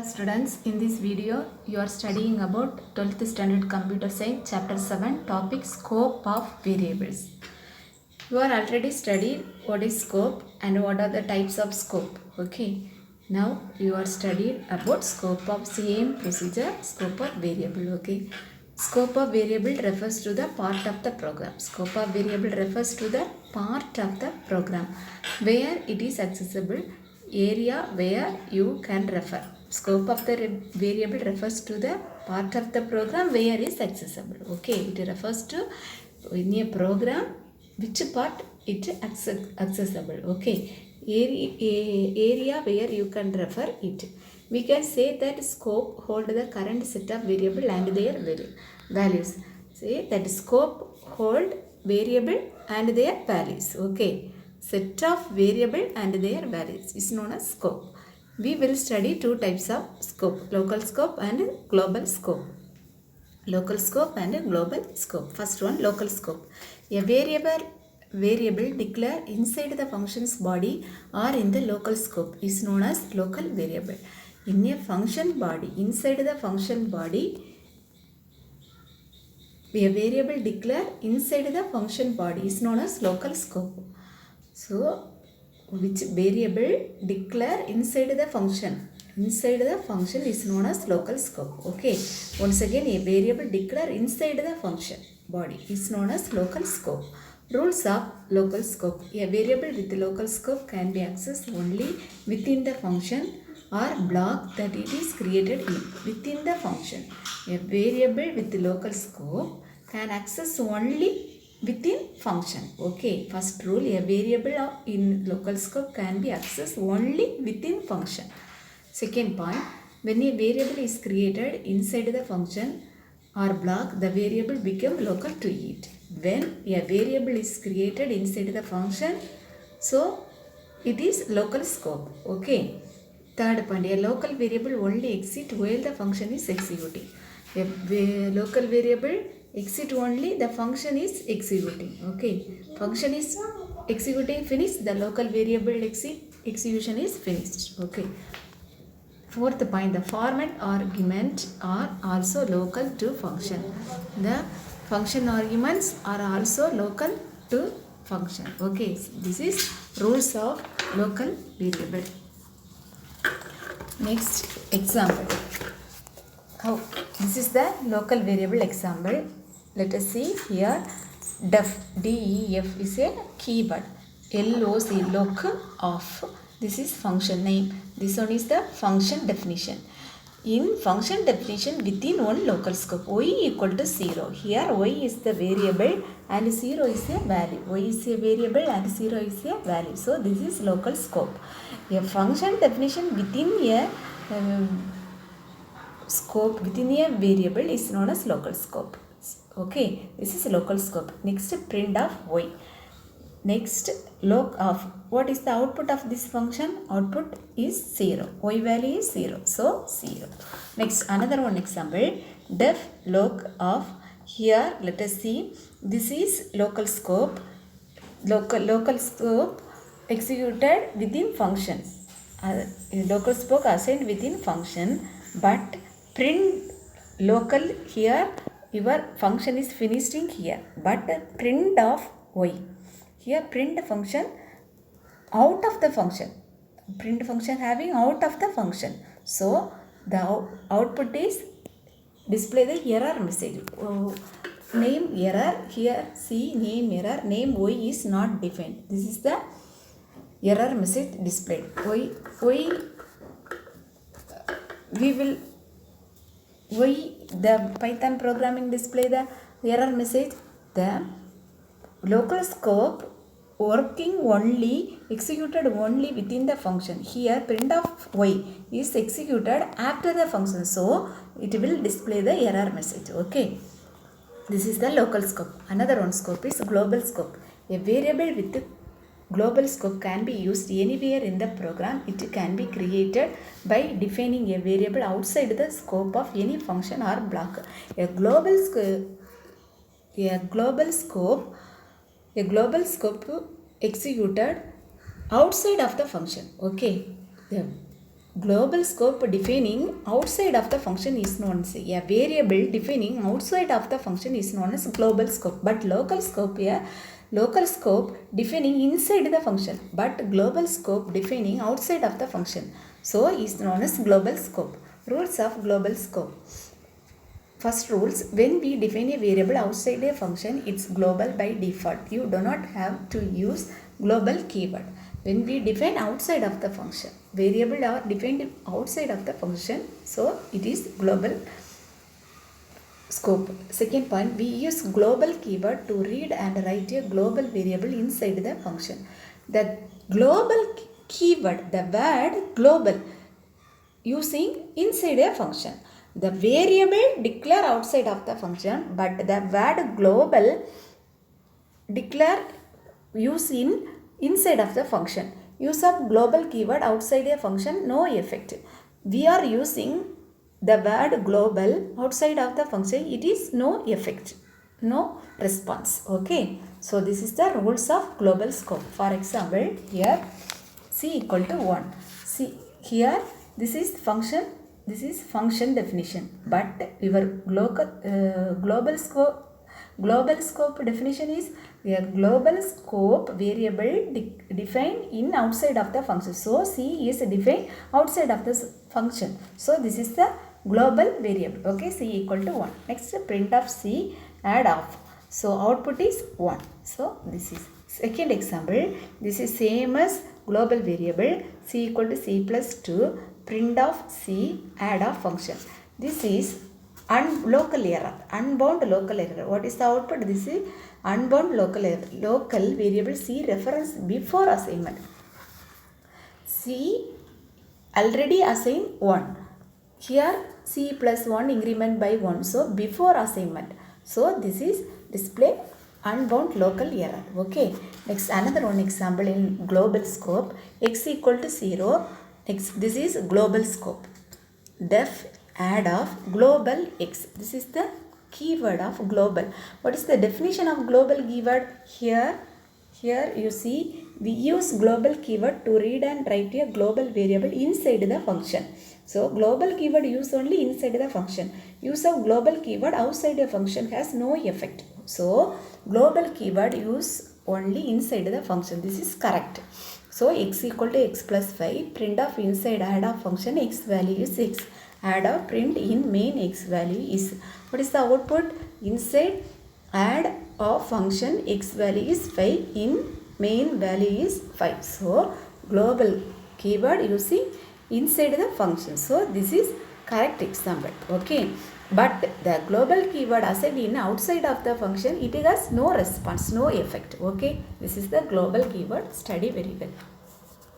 Students, in this video you are studying about 12th standard computer science chapter 7 topic scope of variables. You are already studied what is scope and what are the types of scope. Okay, now you are studied about scope of same procedure, scope of variable. Okay, scope of variable refers to the part of the program. Scope of variable refers to the part of the program where it is accessible, area where you can refer. Scope of the variable refers to the part of the program where is accessible. Okay, it refers to in a program which part it accessible. Okay, area where you can refer it. We can say that scope hold the current set of variable and their values. Say that scope hold variable and their values. Okay, set of variable and their values is known as scope. We will study two types of scope, local scope and global scope. Local scope and global scope. First one, local scope. A variable declared inside the function's body or in the local scope is known as local variable. In a function body, inside the function body, a variable declared inside the function body is known as local scope. So, which variable declare inside the function is known as local scope. Okay, once again, a variable declare inside the function body is known as local scope. Rules of local scope. A variable with local scope can be accessed only within the function or block that it is created in. Within the function, a variable with local scope can access only within function. Okay, first rule, a variable in local scope can be accessed only within function. Second point, when a variable is created inside the function or block, the variable become local to it. When a variable is created inside the function, so it is local scope. Okay. Third point, a local variable only exits while the function is executing. A local variable exit only the function is executing. Okay, function is executing finished, the local variable execution is finished. Okay, fourth point, the format argument are also local to function. The function arguments are also local to function. Okay, this is rules of local variable. Next example. How this is the local variable example. Let us see here. Def, DEF is a keyword. LOC, loc of. This is function name. This one is the function definition. In function definition, within one local scope, y equal to 0. Here y is the variable and 0 is a value. Y is a variable and 0 is a value. So this is local scope. A function definition within a scope, within a variable is known as local scope. Okay, this is local scope. Next, print of y. Next, log of. What is the output of this function? Output is 0. Y value is 0. So 0. Next, another one example. Def log of. Here, let us see. This is local scope. Local scope executed within function. Local scope assigned within function, but print local here. Your function is finished in here, but print of y. Here print function out of the function. Print function having out of the function. So the output is display the error message. Name error. Here see name error. Name y is not defined. This is the error message displayed. The Python programming display the error message. The local scope working only, executed only within the function. Here print of y is executed after the function, so it will display the error message. Okay, this is the local scope. Another one scope is global scope. A variable with global scope can be used anywhere in the program. It can be created by defining a variable outside the scope of any function or block. A global scope executed outside of the function. Okay, global scope defining outside of the function is known as a variable defining outside of the function is known as global scope, but local scope defining inside the function, but global scope defining outside of the function, so is known as global scope. Rules of global scope. First rules, when we define a variable outside a function, it's global by default. You do not have to use global keyword. When we define outside of the function, variable are defined outside of the function, so it is global scope. Second point, we use global keyword to read and write a global variable inside the function. The global keyword, the word global, using inside a function. The variable declare outside of the function, but the word global declare use in inside of the function. Use of global keyword outside a function, no effect. We are using the word global outside of the function, it is no effect, no response. Okay, so this is the rules of global scope. For example, here c equal to 1. See here, this is function definition, but your global scope definition is a global scope variable defined in outside of the function. So c is defined outside of the function, so this is the global variable. Okay, c equal to 1. Next, print of c, add off, so output is 1. So this is second example. This is same as global variable, c equal to c plus 2, print of c, add of function. This is local error, unbound local error. What is the output? This is unbound local error. Local variable c reference before assignment. C already assigned 1. Here c plus 1 increment by 1. So before assignment. So this is display unbound local error. Okay. Next, another one example in global scope. X equal to 0. Next, this is global scope. Def add of global x. This is the keyword of global. What is the definition of global keyword? Here you see we use global keyword to read and write a global variable inside the function. So global keyword use only inside the function. Use of global keyword outside the function has no effect. So global keyword use only inside the function. This is correct. So x equal to x plus 5, print of inside add of function x value is x. Add of print in main x value is. What is the output? Inside add of function x value is 5, in main value is 5. So global keyword using inside the function. So this is correct example. Okay. But the global keyword assigned in outside of the function, it has no response, no effect. Okay. This is the global keyword. Study very well.